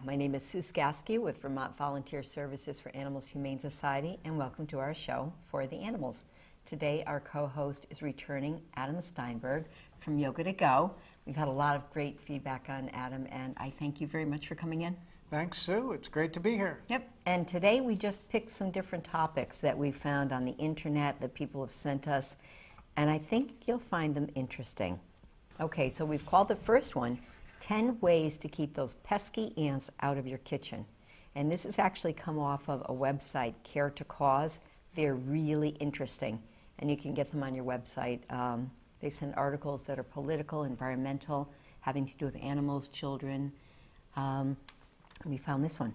My name is Sue Skasky with Vermont Volunteer Services for Animals Humane Society, and welcome to our show, For the Animals. Today, our co-host is returning, Adam Steinberg from Yoga to Go. We've had a lot of great feedback on Adam, and I thank you very much for coming in. Thanks, Sue. It's great to be here. Yep, and today we just picked some different topics that we found on the internet that people have sent us, and I think you'll find them interesting. Okay, so we've called the first one, 10 ways to keep those pesky ants out of your kitchen. And this has actually come off of a website, Care to Cause. They're really interesting, and you can get them on your website. They send articles that are political, environmental, having to do with animals, children. We found this one.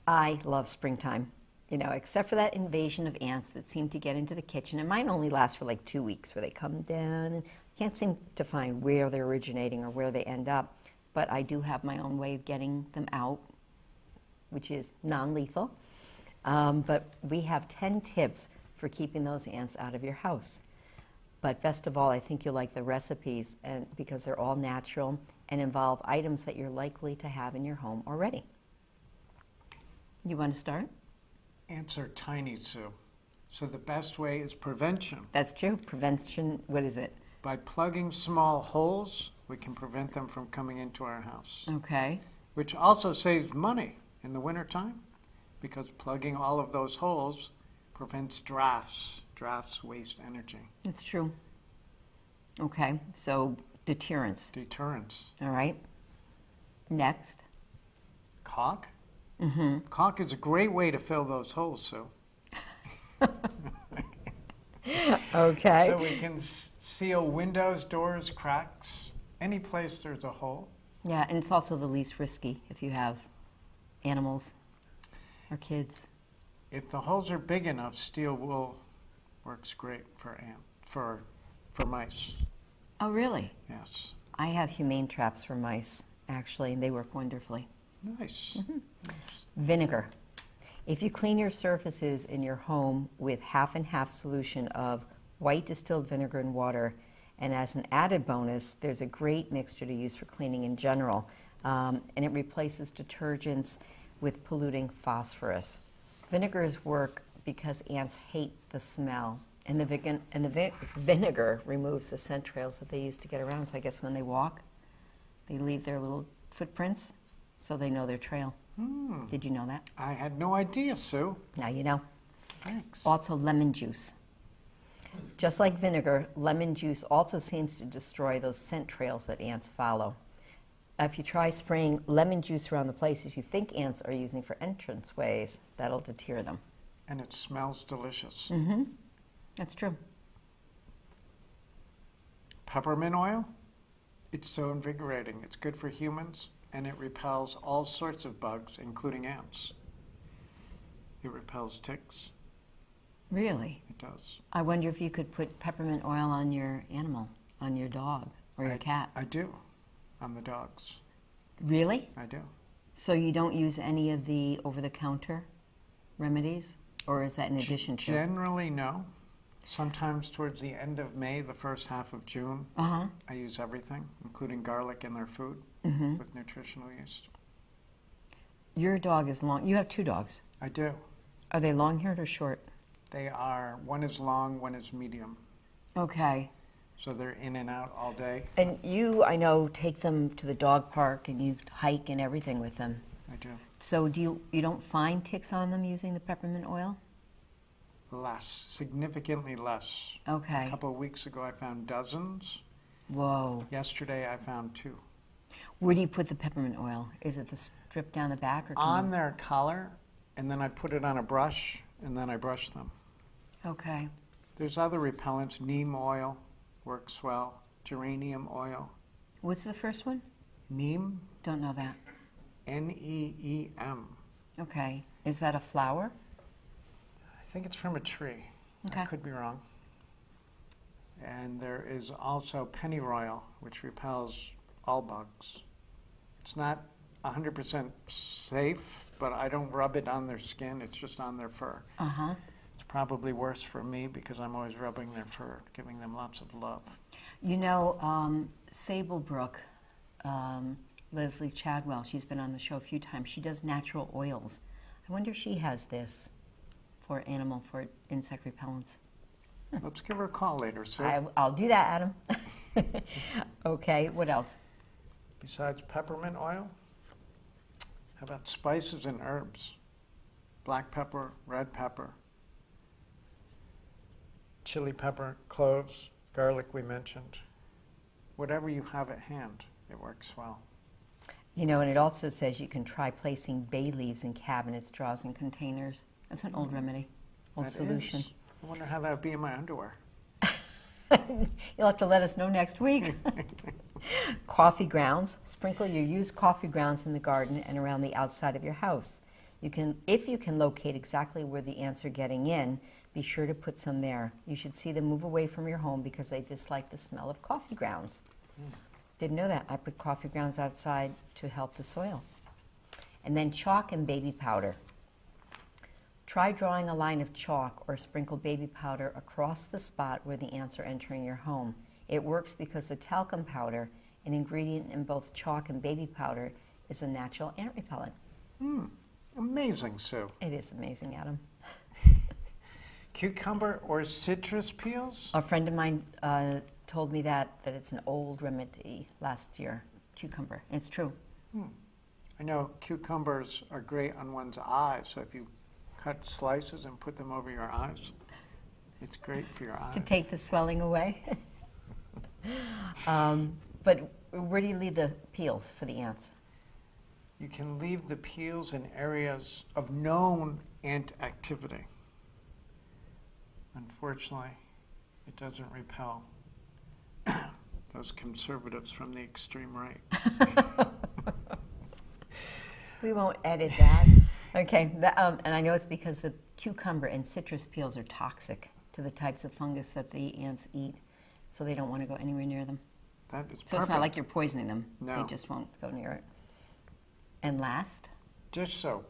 I love springtime, except for that invasion of ants that seem to get into the kitchen. And mine only lasts for like 2 weeks, where they come down and can't seem to find where they're originating or where they end up. But I do have my own way of getting them out, which is non-lethal. But we have 10 tips for keeping those ants out of your house. But best of all, I think you'll like the recipes because they're all natural and involve items that you're likely to have in your home already. You want to start? Ants are tiny, Sue. So the best way is prevention. That's true. Prevention, what is it? By plugging small holes, we can prevent them from coming into our house. Okay. Which also saves money in the wintertime, because plugging all of those holes prevents drafts. Drafts waste energy. That's true. Okay, so deterrence. Deterrence. All right. Next. Caulk? Mm-hmm. Caulk is a great way to fill those holes, Sue. Okay. So we can seal windows, doors, cracks, any place there's a hole. Yeah, and it's also the least risky if you have animals or kids. If the holes are big enough, steel wool works great for mice. Oh, really? Yes. I have humane traps for mice, actually, and they work wonderfully. Nice. Mm-hmm. Nice. Vinegar. If you clean your surfaces in your home with half and half solution of white distilled vinegar and water, and as an added bonus, there's a great mixture to use for cleaning in general, and it replaces detergents with polluting phosphorus. Vinegars work because ants hate the smell, and the vinegar removes the scent trails that they use to get around. So I guess when they walk, they leave their little footprints so they know their trail. Did you know that? I had no idea, Sue. Now you know. Thanks. Also, lemon juice. Just like vinegar, lemon juice also seems to destroy those scent trails that ants follow. If you try spraying lemon juice around the places you think ants are using for entranceways, that'll deter them. And it smells delicious. Mm-hmm. That's true. Peppermint oil, it's so invigorating. It's good for humans, and it repels all sorts of bugs, including ants. It repels ticks. Really? It does. I wonder if you could put peppermint oil on your animal, on your dog or your cat. I do, on the dogs. Really? I do. So you don't use any of the over-the-counter remedies? Or is that in addition to? Generally, no. Sometimes towards the end of May, the first half of June, Uh-huh. I use everything, including garlic in their food Mm-hmm. with nutritional yeast. Your dog is long. You have 2 dogs. I do. Are they long-haired or short? They are, one is long, one is medium. Okay. So they're in and out all day. And you, I know, take them to the dog park and you hike and everything with them. I do. So you don't find ticks on them using the peppermint oil? Less, significantly less. Okay. A couple of weeks ago, I found dozens. Whoa. Yesterday, I found 2. Where do you put the peppermint oil? Is it the strip down the back? Or On their collar, and then I put it on a brush, and then I brush them. Okay. There's other repellents. Neem oil works well. Geranium oil. What's the first one? Neem, Don't know that. Neem. Okay. Is that a flower? I think it's from a tree. Okay. I could be wrong. And there is also pennyroyal, which repels all bugs. It's not 100% safe, but I don't rub it on their skin. It's just on their fur. Uh-huh. It's probably worse for me because I'm always rubbing their fur, giving them lots of love. You know, Sablebrook Leslie Chadwell. She's been on the show a few times. She does natural oils. I wonder if she has this for insect repellents. Let's give her a call later, Sue. I'll do that, Adam. Okay, what else? Besides peppermint oil, how about spices and herbs? Black pepper, red pepper, chili pepper, cloves, garlic we mentioned. Whatever you have at hand, it works well. You know, and it also says you can try placing bay leaves in cabinets, drawers, and containers. That's an old remedy, old That solution. is. I wonder how that would be in my underwear. You'll have to let us know next week. Coffee grounds. Sprinkle your used coffee grounds in the garden and around the outside of your house. If you can locate exactly where the ants are getting in, be sure to put some there. You should see them move away from your home because they dislike the smell of coffee grounds. Didn't know that. I put coffee grounds outside to help the soil. And then chalk and baby powder. Try drawing a line of chalk or sprinkle baby powder across the spot where the ants are entering your home. It works because the talcum powder, an ingredient in both chalk and baby powder, is a natural ant repellent. Amazing, Sue. It is amazing, Adam. Cucumber or citrus peels? A friend of mine told me that it's an old remedy last year, cucumber. It's true. I know cucumbers are great on one's eyes, so if you cut slices and put them over your eyes, it's great for your eyes. To take the swelling away. But where do you leave the peels for the ants? You can leave the peels in areas of known ant activity. Unfortunately, it doesn't repel those conservatives from the extreme right. We won't edit that. Okay, and I know it's because the cucumber and citrus peels are toxic to the types of fungus that the ants eat, so they don't want to go anywhere near them. That is So perfect. it's not like you're poisoning them. No. They just won't go near it. And last, Dish soap.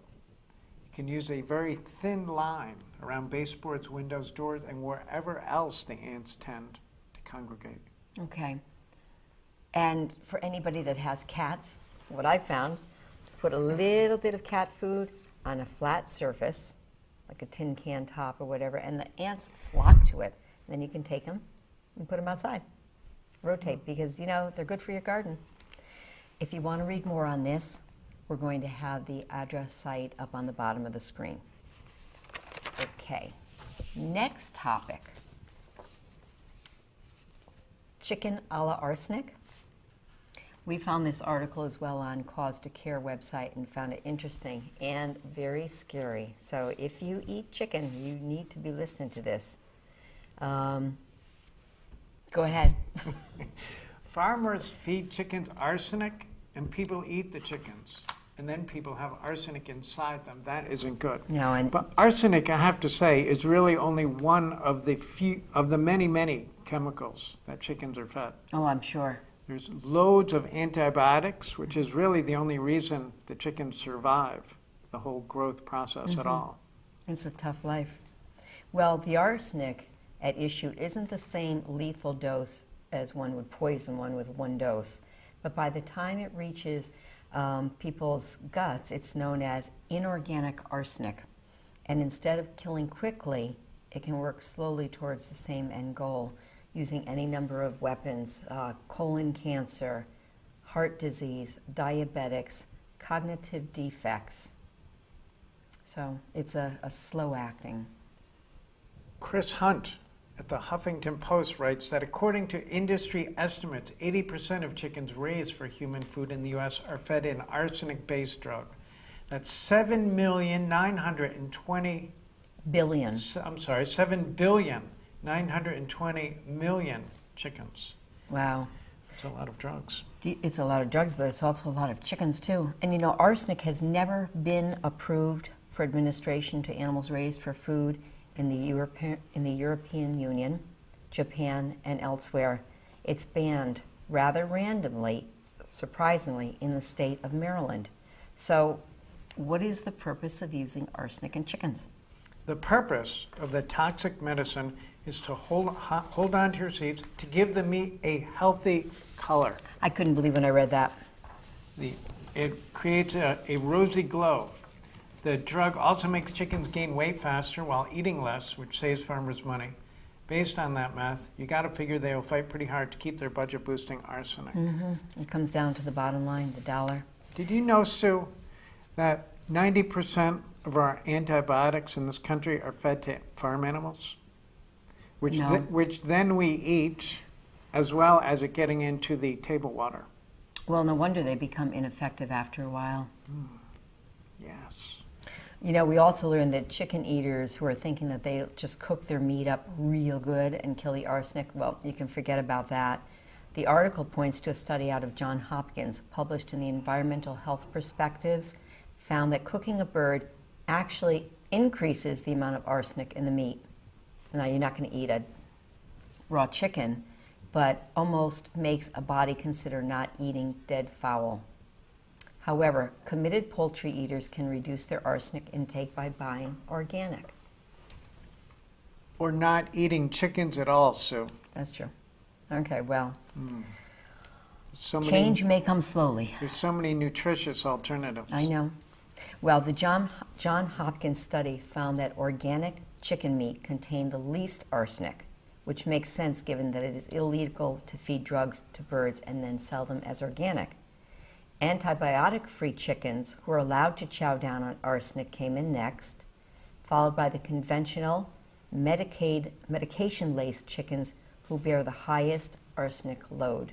You can use a very thin line around baseboards, windows, doors, and wherever else the ants tend to congregate. okay. And for anybody that has cats, what I found, put a little bit of cat food on a flat surface, like a tin can top or whatever, and the ants flock to it. Then you can take them and put them outside. Rotate, because, you know, they're good for your garden. If you want to read more on this, we're going to have the address site up on the bottom of the screen. Okay, next topic. Chicken a la arsenic. We found this article as well on Cause to Care website and found it interesting and very scary. So if you eat chicken, you need to be listening to this. Go ahead. Farmers feed chickens arsenic, and people eat the chickens. And then people have arsenic inside them. That isn't good. No, and But arsenic, I have to say, is really only one of the many, many chemicals that chickens are fed. oh, I'm sure. There's loads of antibiotics, which is really the only reason the chickens survive the whole growth process at all. It's a tough life. Well, the arsenic at issue isn't the same lethal dose as one would poison one with one dose. But by the time it reaches people's guts, it's known as inorganic arsenic. And instead of killing quickly, it can work slowly towards the same end goal, using any number of weapons, colon cancer, heart disease, diabetics, cognitive defects. So it's a slow acting. Chris Hunt at the Huffington Post writes that according to industry estimates, 80% of chickens raised for human food in the U.S. are fed an arsenic-based drug. That's 7,920,000,000 Billion. 7,920,000,000 chickens. Wow. It's a lot of drugs. It's a lot of drugs, but it's also a lot of chickens too. And you know, arsenic has never been approved for administration to animals raised for food in the European Union, Japan, and elsewhere. It's banned rather randomly, surprisingly, in the state of Maryland. So what is the purpose of using arsenic in chickens? The purpose of the toxic medicine is to hold on to your seeds, to give the meat a healthy color. I couldn't believe when I read that. It creates a rosy glow. The drug also makes chickens gain weight faster while eating less, which saves farmers money. Based on that math, you got to figure they will fight pretty hard to keep their budget-boosting arsenic. It comes down to the bottom line, the dollar. Did you know, Sue, that 90% of our antibiotics in this country are fed to farm animals? Which, No. which then we eat, as well as it getting into the table water. Well, no wonder they become ineffective after a while. Yes. You know, we also learned that chicken eaters who are thinking that they just cook their meat up real good and kill the arsenic, well, you can forget about that. The article points to a study out of Johns Hopkins published in the Environmental Health Perspectives, found that cooking a bird actually increases the amount of arsenic in the meat. Now, you're not going to eat a raw chicken, but almost makes a body consider not eating dead fowl. However, committed poultry eaters can reduce their arsenic intake by buying organic. Or not eating chickens at all, Sue. That's true. Okay, well, So many, change may come slowly. There's so many nutritious alternatives. I know. Well, the John Hopkins study found that organic chicken meat contained the least arsenic, which makes sense given that it is illegal to feed drugs to birds and then sell them as organic. Antibiotic-free chickens who are allowed to chow down on arsenic came in next, followed by the conventional medication-laced chickens who bear the highest arsenic load.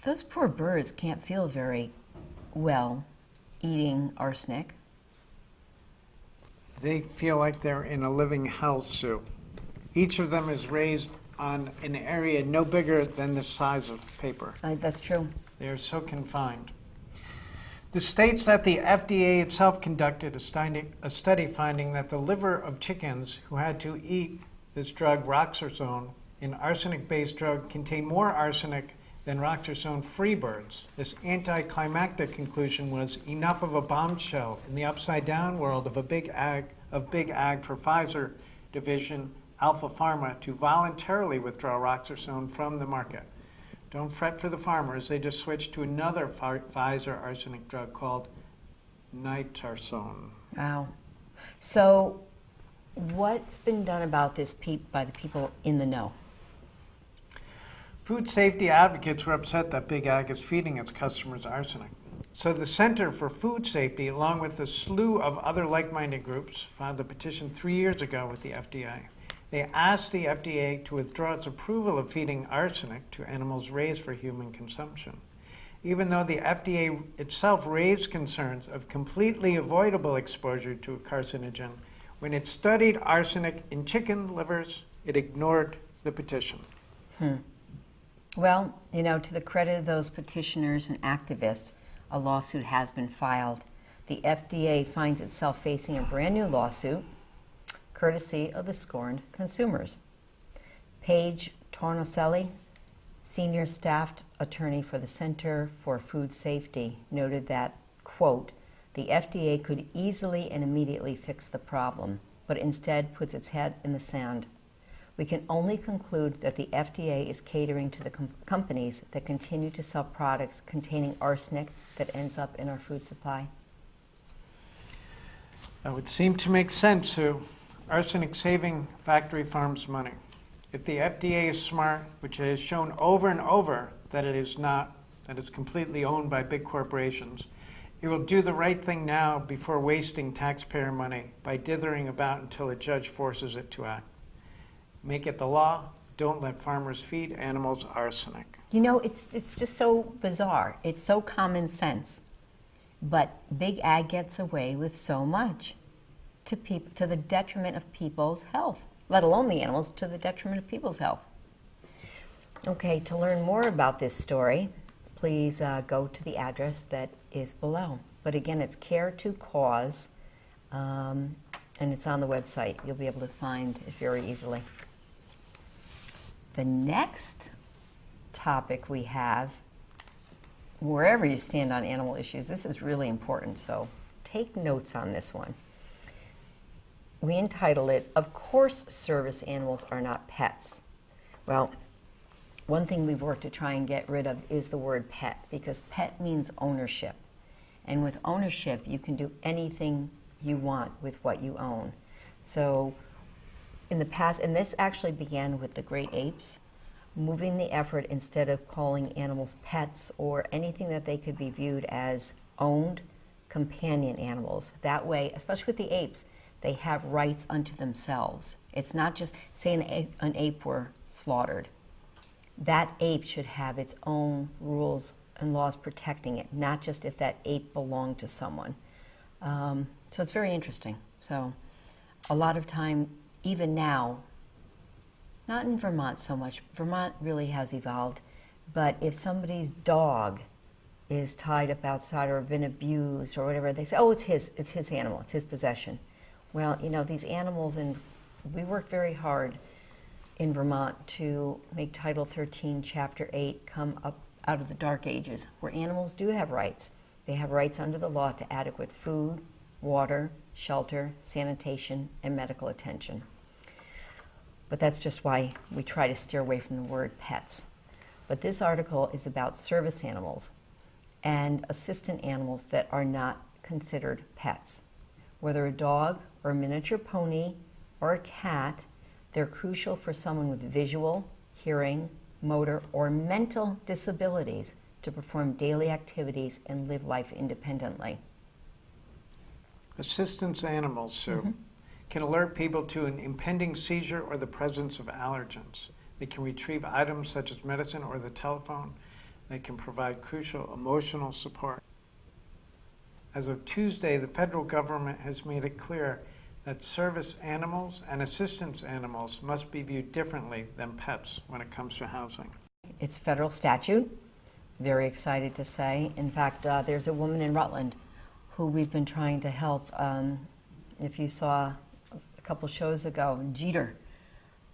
Those poor birds can't feel very well eating arsenic. They feel like they're in a living hell, Sue. Each of them is raised on an area no bigger than the size of paper. That's true. They are so confined. The states that the FDA itself conducted a study finding that the liver of chickens who had to eat this drug, roxarsone, an arsenic-based drug, contained more arsenic than roxarsone-free birds. This anticlimactic conclusion was enough of a bombshell in the upside-down world of big ag for Pfizer division Alpha Pharma to voluntarily withdraw roxarsone from the market. Don't fret for the farmers. They just switched to another Pfizer arsenic drug called nitarsone. Wow. So what's been done about this by the people in the know? Food safety advocates were upset that Big Ag is feeding its customers arsenic. So the Center for Food Safety, along with a slew of other like-minded groups, filed a petition 3 years ago with the FDA. They asked the FDA to withdraw its approval of feeding arsenic to animals raised for human consumption, even though the FDA itself raised concerns of completely avoidable exposure to a carcinogen. When it studied arsenic in chicken livers, it ignored the petition. Well, you know, to the credit of those petitioners and activists, a lawsuit has been filed. The FDA finds itself facing a brand new lawsuit, courtesy of the scorned consumers. Paige Tornocelli, senior staffed attorney for the Center for Food Safety, noted that, quote, the FDA could easily and immediately fix the problem, but instead puts its head in the sand. We can only conclude that the FDA is catering to the companies that continue to sell products containing arsenic that ends up in our food supply. That would seem to make sense, Sue. Arsenic saving factory farms money. If the FDA is smart, which it has shown over and over that it is not, that it's completely owned by big corporations, it will do the right thing now before wasting taxpayer money by dithering about until a judge forces it to act. Make it the law. Don't let farmers feed animals arsenic. You know, it's just so bizarre. It's so common sense. But Big Ag gets away with so much to the detriment of people's health, let alone the animals, to the detriment of people's health. Okay, to learn more about this story, please go to the address that is below. But again, it's Care to Cause, and it's on the website. You'll be able to find it very easily. The next topic we have, wherever you stand on animal issues, this is really important, so take notes on this one. We entitled it, Of Course Service Animals Are Not Pets. Well, one thing we've worked to try and get rid of is the word pet, because pet means ownership. And with ownership, you can do anything you want with what you own. So in the past, and this actually began with the great apes, moving the effort, instead of calling animals pets or anything that they could be viewed as owned, companion animals. That way, especially with the apes, they have rights unto themselves. It's not just, say an ape were slaughtered. That ape should have its own rules and laws protecting it, not just if that ape belonged to someone. So it's very interesting. So a lot of time, even now, not in Vermont so much, Vermont really has evolved, but if somebody's dog is tied up outside or been abused or whatever, they say, oh, it's his animal, it's his possession. Well, you know, these animals, and we worked very hard in Vermont to make Title 13, Chapter 8 come up out of the dark ages, where animals do have rights. They have rights under the law to adequate food, water, shelter, sanitation, and medical attention. But that's just why we try to steer away from the word pets. But this article is about service animals and assistant animals that are not considered pets. Whether a dog or a miniature pony or a cat, they're crucial for someone with visual, hearing, motor, or mental disabilities to perform daily activities and live life independently. Assistance animals, Sue, can alert people to an impending seizure or the presence of allergens. They can retrieve items such as medicine or the telephone. They can provide crucial emotional support. As of Tuesday, the federal government has made it clear that service animals and assistance animals must be viewed differently than pets when it comes to housing. It's federal statute. Very excited to say. In fact, there's a woman in Rutland who we've been trying to help. If you saw a couple shows ago, Jeter,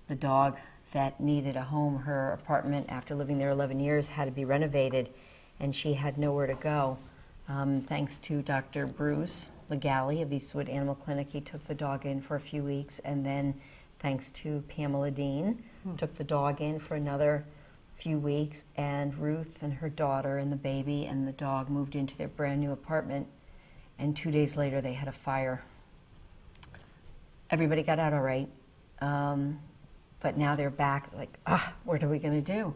the dog that needed a home, her apartment after living there 11 years had to be renovated, and she had nowhere to go. Thanks to Dr. Bruce Legale of Eastwood Animal Clinic, he took the dog in for a few weeks, and then thanks to Pamela Dean, took the dog in for another few weeks, and Ruth and her daughter and the baby and the dog moved into their brand new apartment, and 2 days later they had a fire. Everybody got out all right, but now they're back like, what are we going to do?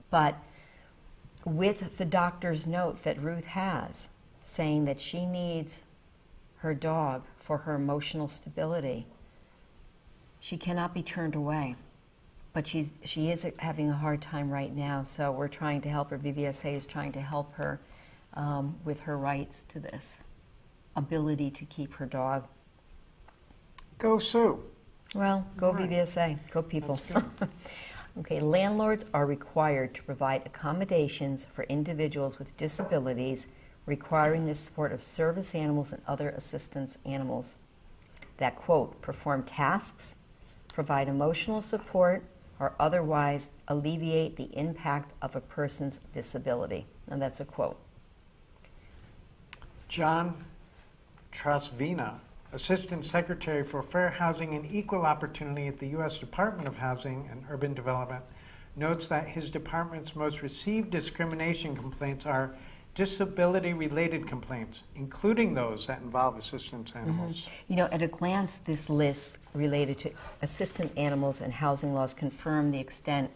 But with the doctor's note that Ruth has, saying that she needs her dog for her emotional stability, she cannot be turned away. But she is having a hard time right now, so we're trying to help her. VVSA is trying to help her with her rights to this ability to keep her dog. Go Sue. Well, go Right. VVSA, go people. That's good. Okay, landlords are required to provide accommodations for individuals with disabilities requiring the support of service animals and other assistance animals that, quote, perform tasks, provide emotional support, or otherwise alleviate the impact of a person's disability. And that's a quote. John Trasvina, Assistant Secretary for Fair Housing and Equal Opportunity at the U.S. Department of Housing and Urban Development, notes that his department's most received discrimination complaints are disability-related complaints, including those that involve assistance animals. You know, at a glance, this list related to assistant animals and housing laws confirm the extent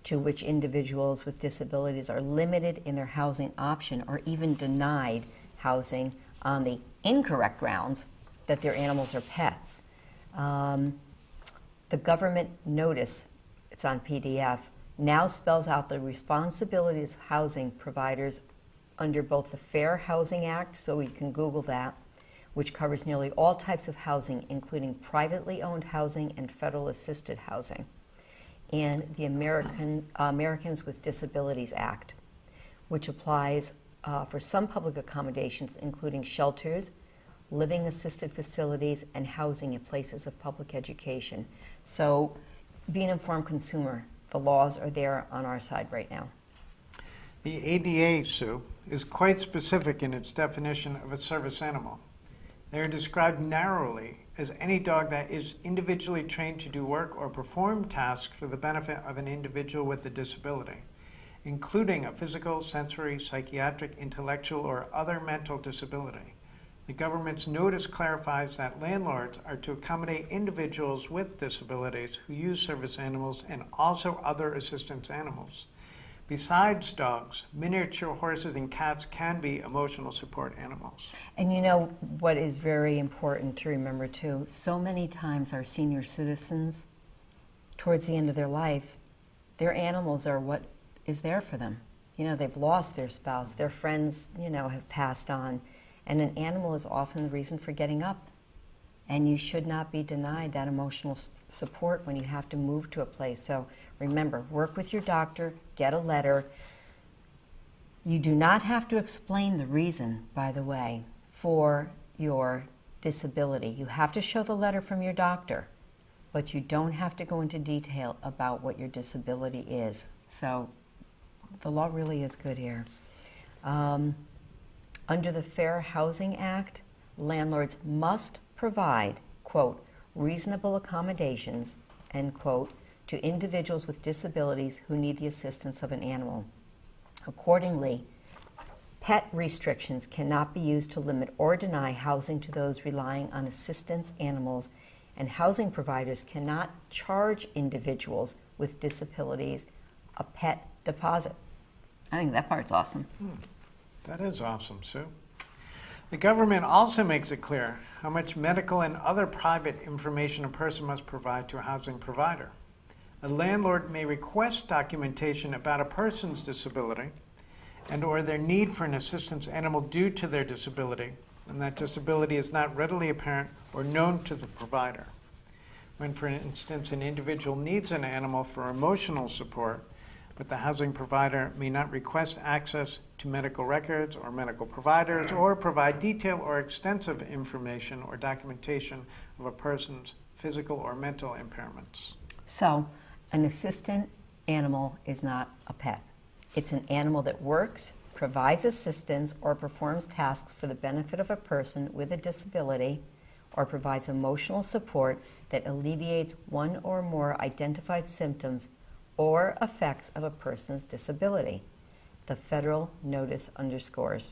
to which individuals with disabilities are limited in their housing option or even denied housing on the incorrect grounds that their animals are pets. The government notice, it's on PDF, now spells out the responsibilities of housing providers under both the Fair Housing Act, so you can Google that, which covers nearly all types of housing, including privately owned housing and federal assisted housing, and the Americans with Disabilities Act, which applies for some public accommodations, including shelters, living assisted facilities, and housing in places of public education. So be an informed consumer. The laws are there on our side right now. The ADA, Sue, is quite specific in its definition of a service animal. They are described narrowly as any dog that is individually trained to do work or perform tasks for the benefit of an individual with a disability, including a physical, sensory, psychiatric, intellectual, or other mental disability. The government's notice clarifies that landlords are to accommodate individuals with disabilities who use service animals and also other assistance animals. Besides dogs, miniature horses and cats can be emotional support animals. And you know what is very important to remember too? So many times our senior citizens, towards the end of their life, their animals are what is there for them. You know, they've lost their spouse, their friends, you know, have passed on, and an animal is often the reason for getting up. And you should not be denied that emotional support when you have to move to a place. So remember, work with your doctor, get a letter. You do not have to explain the reason, by the way, for your disability. You have to show the letter from your doctor, but you don't have to go into detail about what your disability is. So the law really is good here. Under the Fair Housing Act, landlords must provide, quote, reasonable accommodations, end quote, to individuals with disabilities who need the assistance of an animal. Accordingly, pet restrictions cannot be used to limit or deny housing to those relying on assistance animals, and housing providers cannot charge individuals with disabilities a pet deposit. I think that part's awesome. That is awesome, Sue. The government also makes it clear how much medical and other private information a person must provide to a housing provider. A landlord may request documentation about a person's disability and/or their need for an assistance animal due to their disability, and that disability is not readily apparent or known to the provider. When, for instance, an individual needs an animal for emotional support, but the housing provider may not request access to medical records or medical providers or provide detailed or extensive information or documentation of a person's physical or mental impairments. So, an assistant animal is not a pet. It's an animal that works, provides assistance, or performs tasks for the benefit of a person with a disability, or provides emotional support that alleviates one or more identified symptoms or effects of a person's disability. The federal notice underscores.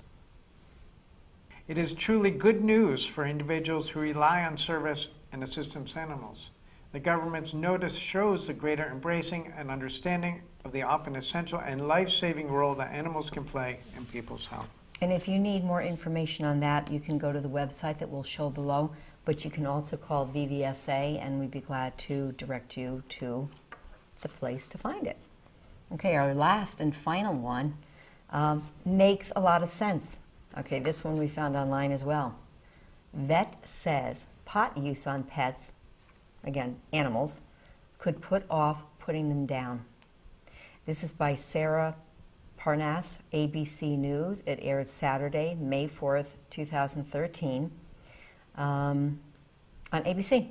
It is truly good news for individuals who rely on service and assistance animals. The government's notice shows the greater embracing and understanding of the often essential and life-saving role that animals can play in people's health. And if you need more information on that, you can go to the website that we'll show below, but you can also call VVSA and we'd be glad to direct you to the place to find it. Okay, our last and final one makes a lot of sense. Okay, this one we found online as well. Vet says pot use on pets, again, animals, could put off putting them down. This is by Sarah Parnas, ABC News. It aired Saturday, May 4th, 2013, on ABC.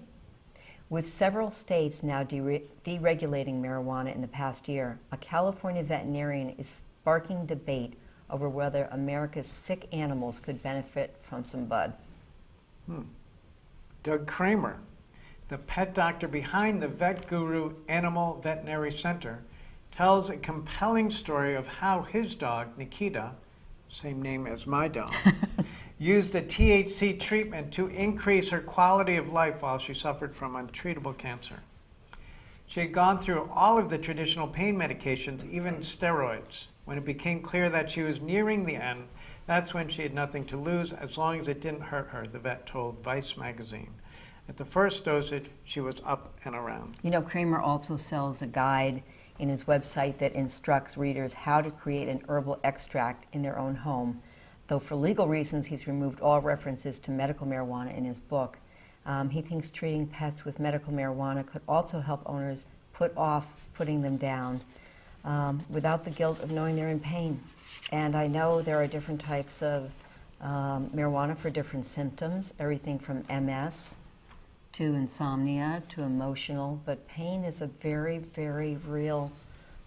With several states now deregulating marijuana in the past year, a California veterinarian is sparking debate over whether America's sick animals could benefit from some bud. Doug Kramer, the pet doctor behind the Vet Guru Animal Veterinary Center, tells a compelling story of how his dog, Nikita, same name as my dog, used the THC treatment to increase her quality of life while she suffered from untreatable cancer. She had gone through all of the traditional pain medications, even steroids. When it became clear that she was nearing the end, that's when she had nothing to lose as long as it didn't hurt her, the vet told Vice magazine. At the first dosage, she was up and around. You know, Kramer also sells a guide in his website that instructs readers how to create an herbal extract in their own home. Though for legal reasons, he's removed all references to medical marijuana in his book. He thinks treating pets with medical marijuana could also help owners put off putting them down without the guilt of knowing they're in pain. And I know there are different types of marijuana for different symptoms, everything from MS to insomnia to emotional, but pain is a very, very real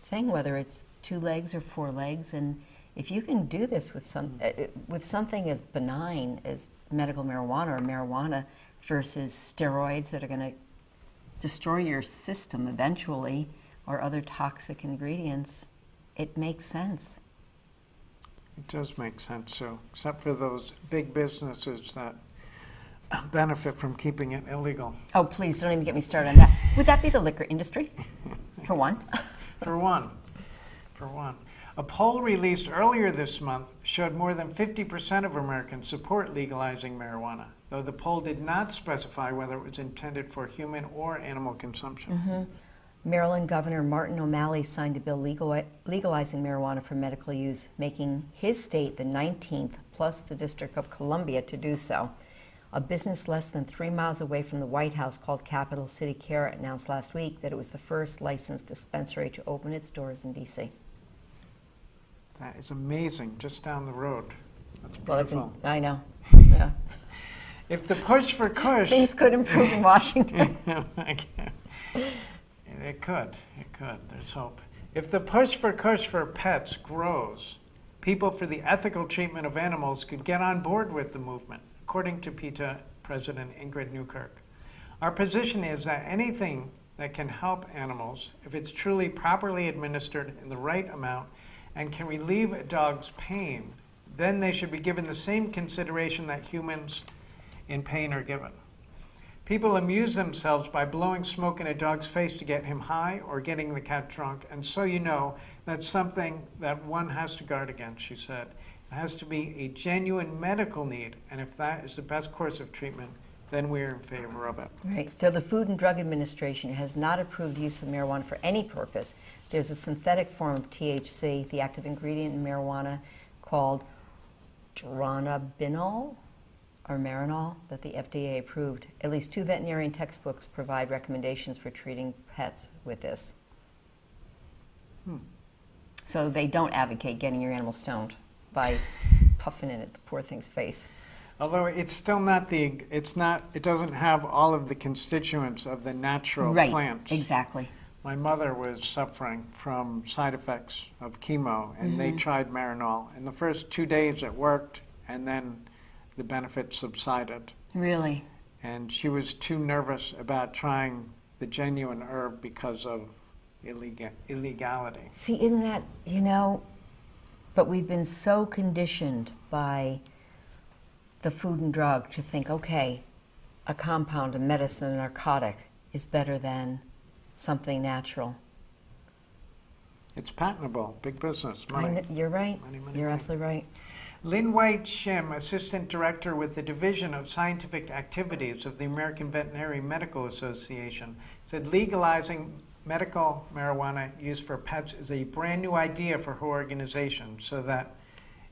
thing, whether it's 2 legs or 4 legs, and if you can do this with something as benign as medical marijuana or marijuana versus steroids that are going to destroy your system eventually, or other toxic ingredients, it makes sense. It does make sense, Sue, except for those big businesses that benefit from keeping it illegal. Oh, please don't even get me started on that. Would that be the liquor industry, for one? For one. A poll released earlier this month showed more than 50% of Americans support legalizing marijuana, though the poll did not specify whether it was intended for human or animal consumption. Maryland Governor Martin O'Malley signed a bill legalizing marijuana for medical use, making his state the 19th, plus the District of Columbia, to do so. A business less than 3 miles away from the White House called Capital City Care announced last week that it was the first licensed dispensary to open its doors in D.C. That is amazing, just down the road. That's Well, beautiful. I know. Yeah. If the push for Kush... Things could improve in Washington. It could. There's hope. If the push for Kush for pets grows, people for the ethical treatment of animals could get on board with the movement, according to PETA President Ingrid Newkirk. Our position is that anything that can help animals, if it's truly properly administered in the right amount and can relieve a dog's pain, then they should be given the same consideration that humans in pain are given. People amuse themselves by blowing smoke in a dog's face to get him high or getting the cat drunk, and so you know that's something that one has to guard against, she said. It has to be a genuine medical need, and if that is the best course of treatment, then we're in favor of it. Right. Though the Food and Drug Administration has not approved the use of marijuana for any purpose, there's a synthetic form of THC, the active ingredient in marijuana, called dronabinol or Marinol, that the FDA approved. At least 2 veterinarian textbooks provide recommendations for treating pets with this. So they don't advocate getting your animal stoned by puffing it at the poor thing's face. Although it's still not it doesn't have all of the constituents of the natural Right, plant. exactly. My mother was suffering from side effects of chemo, and they tried Marinol. In the first 2 days it worked, and then the benefits subsided. Really? And she was too nervous about trying the genuine herb because of illegality. See, isn't that, but we've been so conditioned by the food and drug to think, okay, a compound, a medicine, a narcotic is better than something natural. It's patentable, big business, money. You're right. Money, You're money. absolutely right. Lynn White Shim, Assistant Director with the Division of Scientific Activities of the American Veterinary Medical Association, said legalizing medical marijuana use for pets is a brand new idea for her organization, so that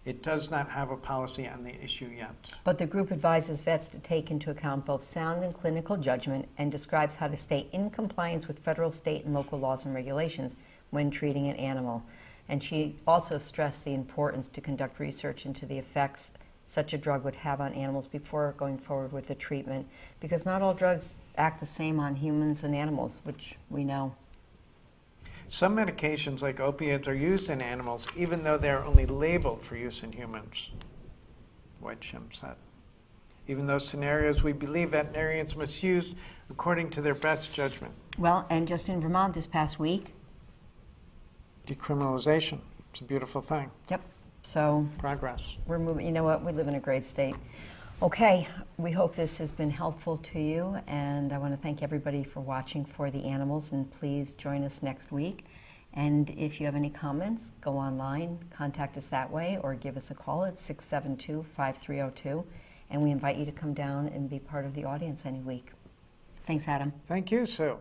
it does not have a policy on the issue yet. But the group advises vets to take into account both sound and clinical judgment and describes how to stay in compliance with federal, state, and local laws and regulations when treating an animal. And she also stressed the importance to conduct research into the effects such a drug would have on animals before going forward with the treatment, because not all drugs act the same on humans and animals, which we know. Some medications, like opiates, are used in animals, even though they're only labeled for use in humans, White Shim said. Even those scenarios we believe veterinarians must use according to their best judgment. Well, and just in Vermont this past week. Decriminalization. It's a beautiful thing. Yep. So progress. We're moving. You know what? We live in a great state. Okay. We hope this has been helpful to you, and I want to thank everybody for watching For the Animals, and please join us next week. And if you have any comments, go online, contact us that way, or give us a call at 672-5302, and we invite you to come down and be part of the audience any week. Thanks, Adam. Thank you, Sue.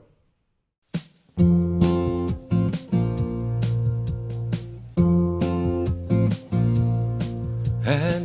And